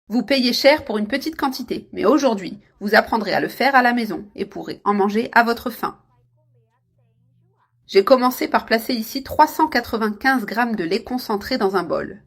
Vous payez cher pour une petite quantité, mais aujourd'hui, vous apprendrez à le faire à la maison et pourrez en manger à votre faim. J'ai commencé par placer ici 395 g de lait concentré dans un bol.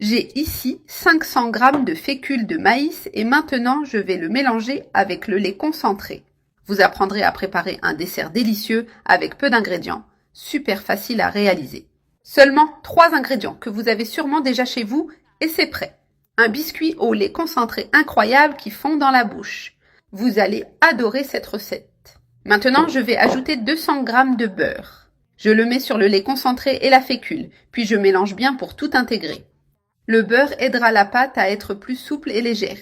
J'ai ici 500 g de fécule de maïs et maintenant je vais le mélanger avec le lait concentré. Vous apprendrez à préparer un dessert délicieux avec peu d'ingrédients, super facile à réaliser. Seulement 3 ingrédients que vous avez sûrement déjà chez vous et c'est prêt. Un biscuit au lait concentré incroyable qui fond dans la bouche. Vous allez adorer cette recette. Maintenant, je vais ajouter 200 g de beurre. Je le mets sur le lait concentré et la fécule, puis je mélange bien pour tout intégrer. Le beurre aidera la pâte à être plus souple et légère.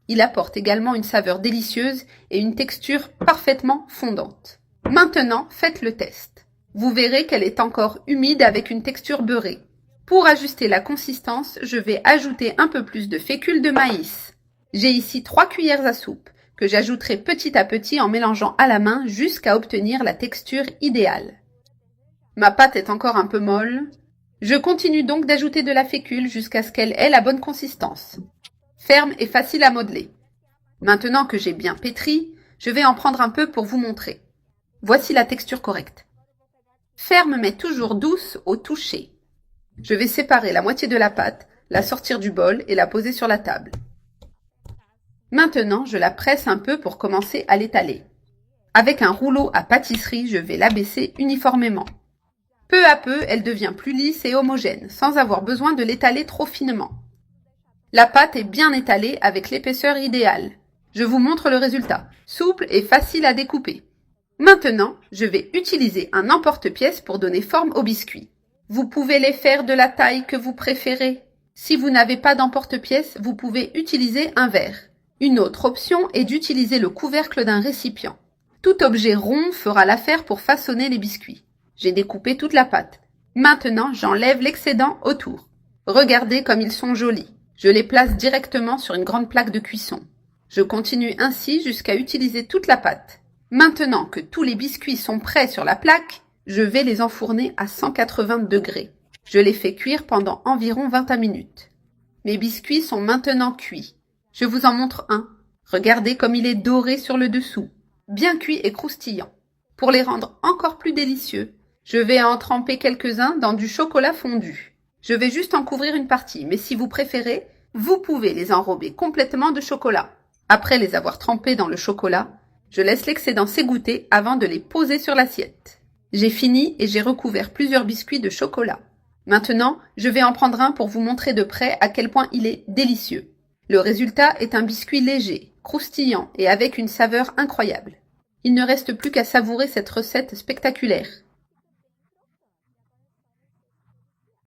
Il apporte également une saveur délicieuse et une texture parfaitement fondante. Maintenant, faites le test. Vous verrez qu'elle est encore humide avec une texture beurrée. Pour ajuster la consistance, je vais ajouter un peu plus de fécule de maïs. J'ai ici 3 cuillères à soupe que j'ajouterai petit à petit en mélangeant à la main jusqu'à obtenir la texture idéale. Ma pâte est encore un peu molle. Je continue donc d'ajouter de la fécule jusqu'à ce qu'elle ait la bonne consistance. Ferme et facile à modeler. Maintenant que j'ai bien pétri, je vais en prendre un peu pour vous montrer. Voici la texture correcte. Ferme mais toujours douce au toucher. Je vais séparer la moitié de la pâte, la sortir du bol et la poser sur la table. Maintenant, je la presse un peu pour commencer à l'étaler. Avec un rouleau à pâtisserie, je vais l'abaisser uniformément. Peu à peu, elle devient plus lisse et homogène, sans avoir besoin de l'étaler trop finement. La pâte est bien étalée avec l'épaisseur idéale. Je vous montre le résultat, souple et facile à découper. Maintenant, je vais utiliser un emporte-pièce pour donner forme aux biscuits. Vous pouvez les faire de la taille que vous préférez. Si vous n'avez pas d'emporte-pièce, vous pouvez utiliser un verre. Une autre option est d'utiliser le couvercle d'un récipient. Tout objet rond fera l'affaire pour façonner les biscuits. J'ai découpé toute la pâte. Maintenant, j'enlève l'excédent autour. Regardez comme ils sont jolis. Je les place directement sur une grande plaque de cuisson. Je continue ainsi jusqu'à utiliser toute la pâte. Maintenant que tous les biscuits sont prêts sur la plaque, je vais les enfourner à 180 degrés. Je les fais cuire pendant environ 20 minutes. Mes biscuits sont maintenant cuits. Je vous en montre un. Regardez comme il est doré sur le dessous, bien cuit et croustillant. Pour les rendre encore plus délicieux, je vais en tremper quelques-uns dans du chocolat fondu. Je vais juste en couvrir une partie, mais si vous préférez, vous pouvez les enrober complètement de chocolat. Après les avoir trempés dans le chocolat, je laisse l'excédent s'égoutter avant de les poser sur l'assiette. J'ai fini et j'ai recouvert plusieurs biscuits de chocolat. Maintenant, je vais en prendre un pour vous montrer de près à quel point il est délicieux. Le résultat est un biscuit léger, croustillant et avec une saveur incroyable. Il ne reste plus qu'à savourer cette recette spectaculaire.